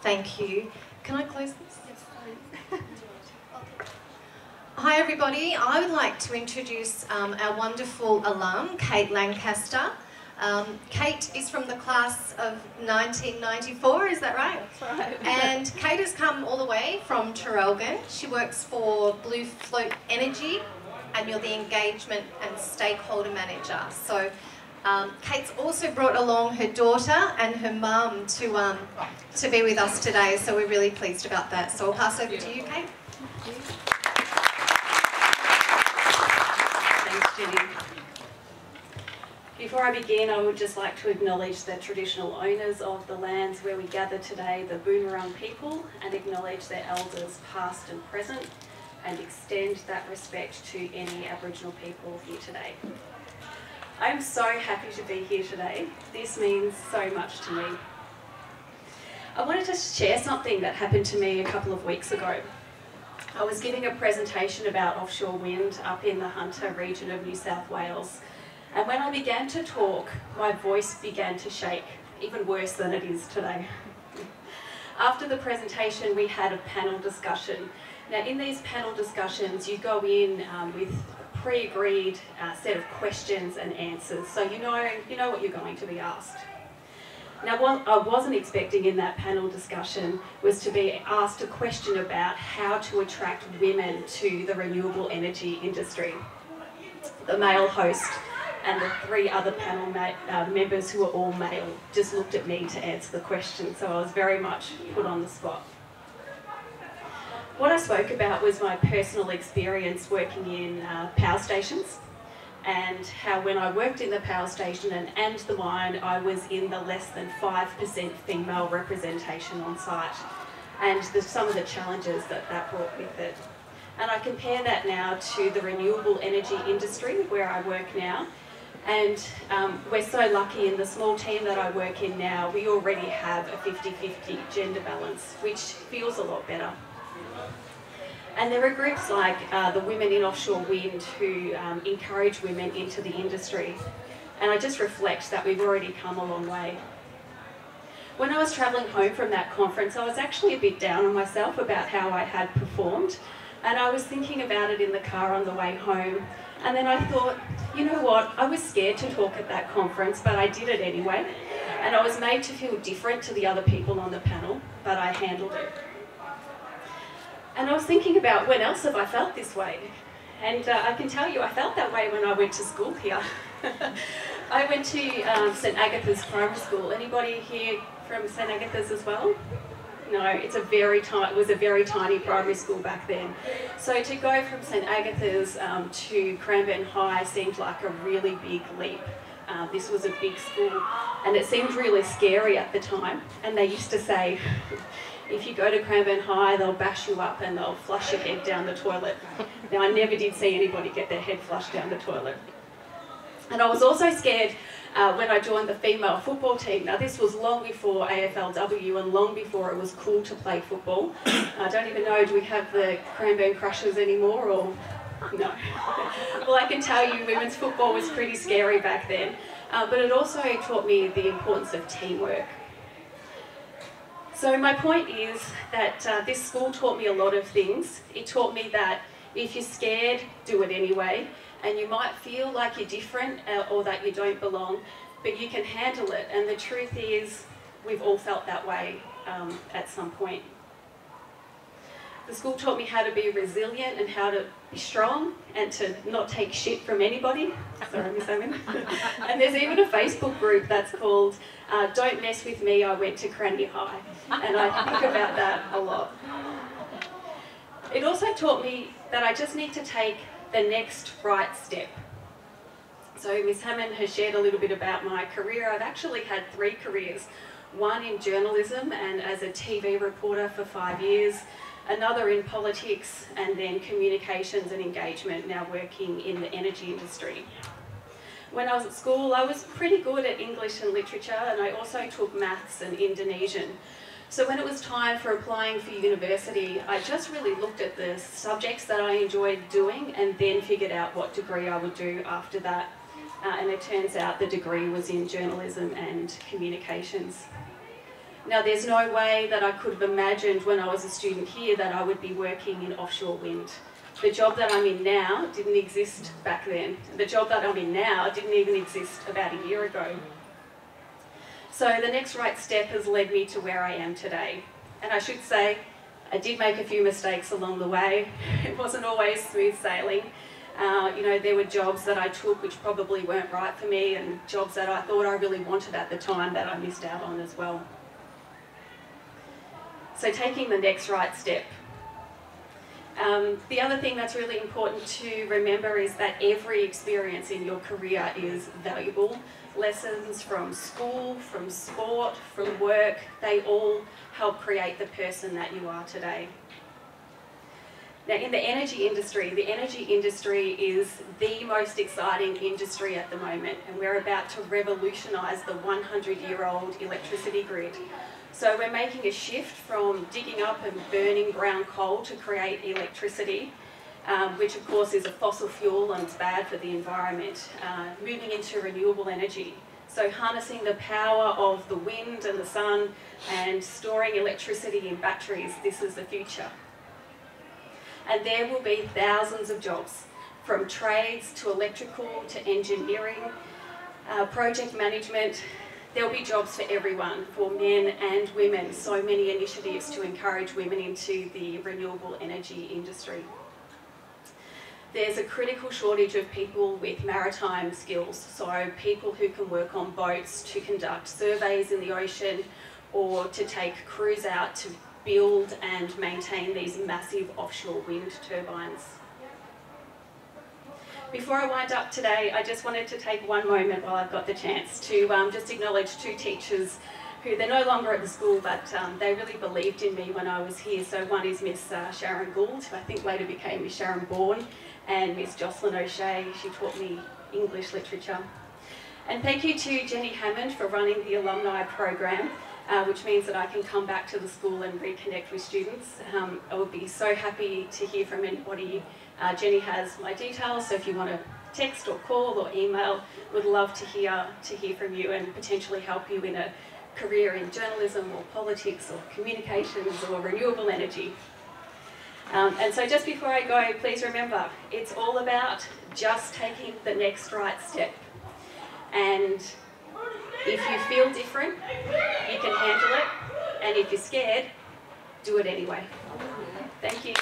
Thank you. Can I close this? Hi everybody, I would like to introduce our wonderful alum, Kate Lancaster. Kate is from the class of 1994, is that right? That's right. And Kate has come all the way from Traralgon. She works for Blue Float Energy and you're the engagement and stakeholder manager. So Kate's also brought along her daughter and her mum to be with us today, so we're really pleased about that. So I'll pass over to you, Kate. Thanks, Jenny. Before I begin, I would just like to acknowledge the traditional owners of the lands where we gather today, the Boonwurrung people, and acknowledge their elders past and present, and extend that respect to any Aboriginal people here today. I'm so happy to be here today. This means so much to me. I wanted to share something that happened to me a couple of weeks ago. I was giving a presentation about offshore wind up in the Hunter region of New South Wales, and when I began to talk, my voice began to shake, even worse than it is today. After the presentation, we had a panel discussion. Now, in these panel discussions, you go in with a pre-agreed set of questions and answers, so you know what you're going to be asked. Now, what I wasn't expecting in that panel discussion was to be asked a question about how to attract women to the renewable energy industry. The male host and the three other panel members, who were all male, just looked at me to answer the question, so I was very much put on the spot. What I spoke about was my personal experience working in power stations, and how when I worked in the power station and the mine, I was in the less than 5% female representation on site, and some of the challenges that brought with it. And I compare that now to the renewable energy industry where I work now, and we're so lucky in the small team that I work in now, we already have a 50-50 gender balance, which feels a lot better. And there are groups like the Women in Offshore Wind who encourage women into the industry. And I just reflect that we've already come a long way. When I was travelling home from that conference, I was actually a bit down on myself about how I had performed. And I was thinking about it in the car on the way home. And then I thought, you know what, I was scared to talk at that conference, but I did it anyway. And I was made to feel different to the other people on the panel, but I handled it. And I was thinking about when else have I felt this way? And I can tell you I felt that way when I went to school here. I went to St Agatha's Primary School. Anybody here from St Agatha's as well? No, it was a very tiny primary school back then. So to go from St Agatha's to Cranbourne High seemed like a really big leap. This was a big school and it seemed really scary at the time. And they used to say, if you go to Cranbourne High, they'll bash you up and they'll flush your head down the toilet. Now, I never did see anybody get their head flushed down the toilet. And I was also scared when I joined the female football team. Now, this was long before AFLW and long before it was cool to play football. I don't even know, do we have the Cranbourne Crushers anymore, or no? Well, I can tell you women's football was pretty scary back then, but it also taught me the importance of teamwork. So my point is that this school taught me a lot of things. It taught me that if you're scared, do it anyway. And you might feel like you're different or that you don't belong, but you can handle it. And the truth is, we've all felt that way at some point. The school taught me how to be resilient and how to be strong and to not take shit from anybody. Sorry, Miss Owen. And there's even a Facebook group that's called Don't Mess With Me, I Went to Cranny High. And I think about that a lot. It also taught me that I just need to take the next right step. So Miss Hammond has shared a little bit about my career. I've actually had 3 careers. One in journalism and as a TV reporter for 5 years, another in politics, and then communications and engagement, now working in the energy industry. When I was at school, I was pretty good at English and literature, and I also took maths and Indonesian. So when it was time for applying for university, I just really looked at the subjects that I enjoyed doing and then figured out what degree I would do after that. And it turns out the degree was in journalism and communications. Now, there's no way that I could have imagined when I was a student here that I would be working in offshore wind. The job that I'm in now didn't exist back then. The job that I'm in now didn't even exist about a year ago. So the next right step has led me to where I am today. And I should say, I did make a few mistakes along the way. It wasn't always smooth sailing. There were jobs that I took which probably weren't right for me, and jobs that I thought I really wanted at the time that I missed out on as well. So taking the next right step. The other thing that's really important to remember is that every experience in your career is valuable. Lessons from school, from sport, from work, they all help create the person that you are today. Now, in the energy industry is the most exciting industry at the moment, and we're about to revolutionise the 100-year-old electricity grid. So we're making a shift from digging up and burning brown coal to create electricity, which of course is a fossil fuel and it's bad for the environment, moving into renewable energy. So harnessing the power of the wind and the sun and storing electricity in batteries, this is the future. And there will be thousands of jobs, from trades to electrical to engineering, project management. There'll be jobs for everyone, for men and women. So many initiatives to encourage women into the renewable energy industry. There's a critical shortage of people with maritime skills, so people who can work on boats to conduct surveys in the ocean or to take crews out to build and maintain these massive offshore wind turbines. Before I wind up today, I just wanted to take one moment while I've got the chance to just acknowledge two teachers who, they're no longer at the school, but they really believed in me when I was here. So one is Miss Sharon Gould, who I think later became Miss Sharon Bourne, and Miss Jocelyn O'Shea. She taught me English literature. And thank you to Jenny Hammond for running the alumni program, which means that I can come back to the school and reconnect with students. I would be so happy to hear from anybody. Jenny has my details, so if you want to text or call or email, would love to hear from you and potentially help you in a career in journalism or politics or communications or renewable energy. And so just before I go, please remember, it's all about just taking the next right step. And if you feel different, you can handle it. And if you're scared, do it anyway. Thank you.